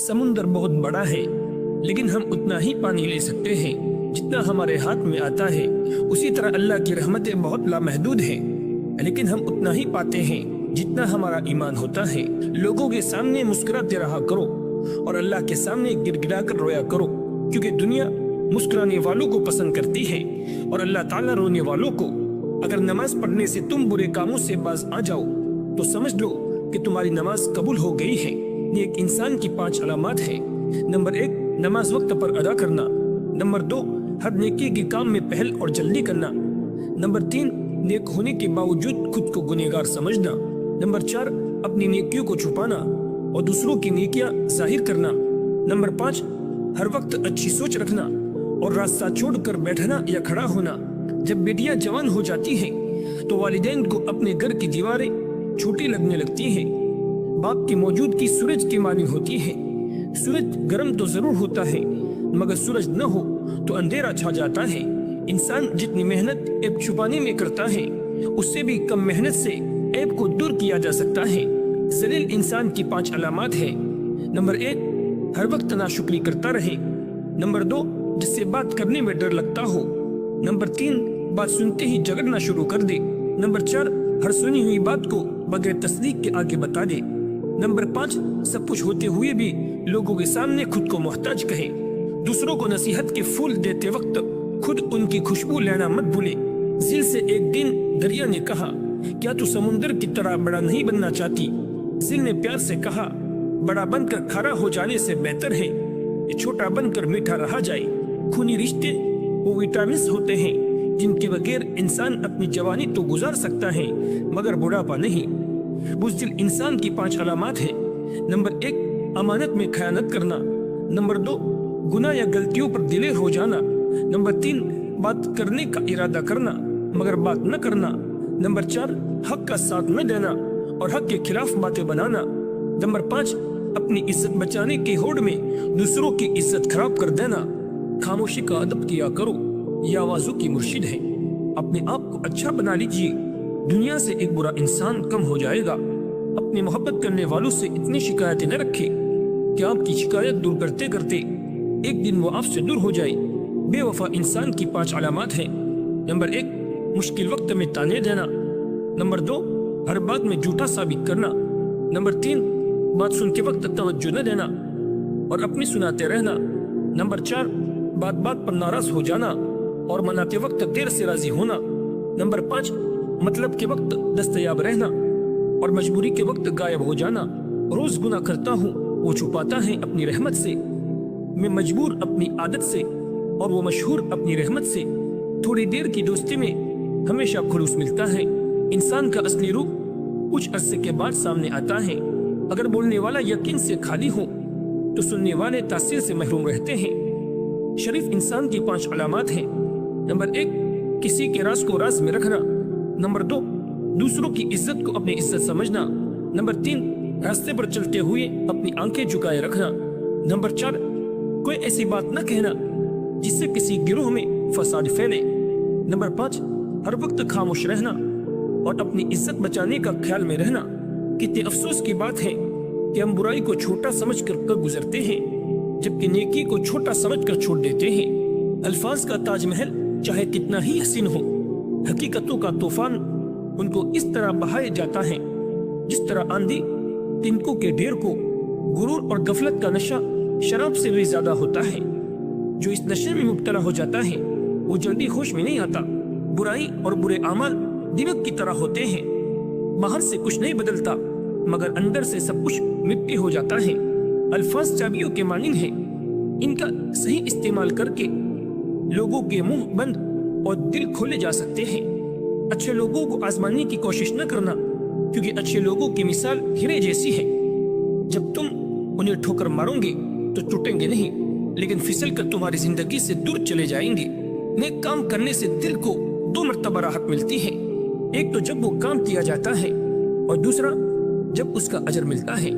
समुंदर बहुत बड़ा है, लेकिन हम उतना ही पानी ले सकते हैं जितना हमारे हाथ में आता है। उसी तरह अल्लाह की रहमतें बहुत लामहदूद हैं, लेकिन हम उतना ही पाते हैं जितना हमारा ईमान होता है। लोगों के सामने मुस्कुराते रहा करो और अल्लाह के सामने गिड़गिड़ा कर रोया करो, क्योंकि दुनिया मुस्कुराने वालों को पसंद करती है और अल्लाह ताला रोने वालों को। अगर नमाज पढ़ने से तुम बुरे कामों से बाज आ जाओ तो समझ लो कि तुम्हारी नमाज कबूल हो गई है। ये एक इंसान की 5 अलामत है। नंबर 1, नमाज वक्त पर अदा करना। नंबर 2, हर नेकी के काम में पहल और जल्दी करना। नंबर 3, नेक होने के बावजूद खुद को गुनहगार समझना। नंबर 4, अपनी नेकियों को छुपाना और दूसरों की नेकियां जाहिर करना। नंबर 5, हर वक्त अच्छी सोच रखना और रास्ता छोड़कर बैठना या खड़ा होना। जब बेटियां जवान हो जाती हैं तो वालिदैन को अपने घर की दीवारें छोटी लगने लगती हैं। बाप की मौजूदगी सूरज की मानी होती है। सूरज गर्म तो जरूर होता है, मगर सूरज न हो तो अंधेरा छा जाता है। इंसान जितनी मेहनत ऐब छुपाने में करता है, उससे भी कम मेहनत से ऐब को दूर किया जा सकता है। जलील इंसान की 5 अलामत है। नंबर 1, हर वक्त नाशुक्री करता रहे। नंबर 2, जिससे बात करने में डर लगता हो। नंबर 3, बात सुनते ही झगड़ना शुरू कर दे। नंबर 4, हर सुनी हुई बात को बगैर तस्दीक के आगे बता दे। नंबर 5, सब कुछ होते हुए भी लोगों के सामने खुद को मोहताज कहे। दूसरों को नसीहत के फूल देते वक्त खुद उनकी खुशबू लेना मत भूले। झील से एक दिन दरिया ने कहा, क्या तू समुंदर की तरह बड़ा नहीं बनना चाहती? झील ने प्यार से कहा, बड़ा बनकर खारा हो जाने से बेहतर है ये छोटा बनकर मीठा रहा जाए। खूनी रिश्ते वो विटामिन्स होते हैं जिनके बगैर इंसान अपनी जवानी तो गुजार सकता है, मगर बुढ़ापा नहीं। बुज़दिल इंसान की 5 अलामत है। नंबर 1, अमानत में खयानत करना। नंबर 2, गुनाह या गलतियों पर दिलेर हो जाना। नंबर 3, बात करने का इरादा करना मगर बात न करना। नंबर 4, हक का साथ न देना और हक के खिलाफ बातें बनाना। नंबर 5, अपनी इज्जत बचाने की होड़ में दूसरों की इज्जत खराब कर देना। खामोशी का अदब किया करो, ये आवाज़ों की मुर्शिद है। अपने आप को अच्छा बना लीजिए, दुनिया से एक बुरा इंसान कम हो जाएगा। अपनी मोहब्बत करने वालों से इतनी शिकायतें न रखें कि आपकी शिकायत दूर करते करते एक दिन वो आपसे दूर हो जाए। बेवफा इंसान की 5 अलामत है। नंबर 1, मुश्किल वक्त में ताने देना। नंबर 2, हर बात में झूठा साबित करना। नंबर 3, बात सुनते वक्त तवज्जो न देना और अपनी सुनाते रहना। नंबर 4, बात बात पर नाराज हो जाना और मनाते वक्त देर से राजी होना। नंबर 5, मतलब के वक्त दस्तयाब रहना और मजबूरी के वक्त गायब हो जाना। रोज गुनाह करता हूँ, वो छुपाता है अपनी रहमत से। मैं मजबूर अपनी आदत से और वो मशहूर अपनी रहमत से। थोड़ी देर की दोस्ती में हमेशा खुलूस मिलता है। इंसान का असली रूप कुछ अरसे के बाद सामने आता है। अगर बोलने वाला यकीन से खाली हो तो सुनने वाले तासीर से महरूम रहते हैं। शरीफ इंसान की 5 अलामत हैं। नंबर 1, किसी के राज को राज में रखना। नंबर 2, दूसरों की इज्जत को अपनी इज्जत समझना। नंबर 3, रास्ते पर चलते हुए अपनी आंखें झुकाए रखना। नंबर 4, कोई ऐसी बात न कहना जिससे किसी गिरोह में फसाद फैले। नंबर 5, हर वक्त खामोश रहना और अपनी इज्जत बचाने का ख्याल में रहना। कितने अफसोस की बात है कि हम बुराई को छोटा समझकर गुजरते हैं, जबकि नेकी को छोटा समझकर छोड़ देते हैं। अल्फाज का ताजमहल चाहे कितना ही हसीन हो, हकीकतों का तूफान उनको इस तरह बहाया जाता है जिस तरह आंधी तिनकों के ढेर को। गुरूर और गफलत का नशा शराब से भी ज्यादा होता है। जो इस नशे में मुब्तला हो जाता है वो जल्दी होश में नहीं आता। बुराई और बुरे अमाल दीमक की तरह होते हैं, बाहर से कुछ नहीं बदलता मगर अंदर से सब कुछ मिट्टी हो जाता है। अल्फाज चाबियों के मानिंद है, इनका सही इस्तेमाल करके लोगों के मुंह बंद और दिल खोले जा सकते हैं। अच्छे लोगों को आजमाने की कोशिश न करना, क्योंकि अच्छे लोगों की मिसाल हीरे जैसी है। जब तुम उन्हें ठोकर मारोगे तो टूटेंगे नहीं, लेकिन फिसल कर तुम्हारी जिंदगी से दूर चले जाएंगे। नेक काम करने से दिल को 2 मर्तबा राहत मिलती है। एक तो जब वो काम किया जाता है और दूसरा जब उसका अजर मिलता है।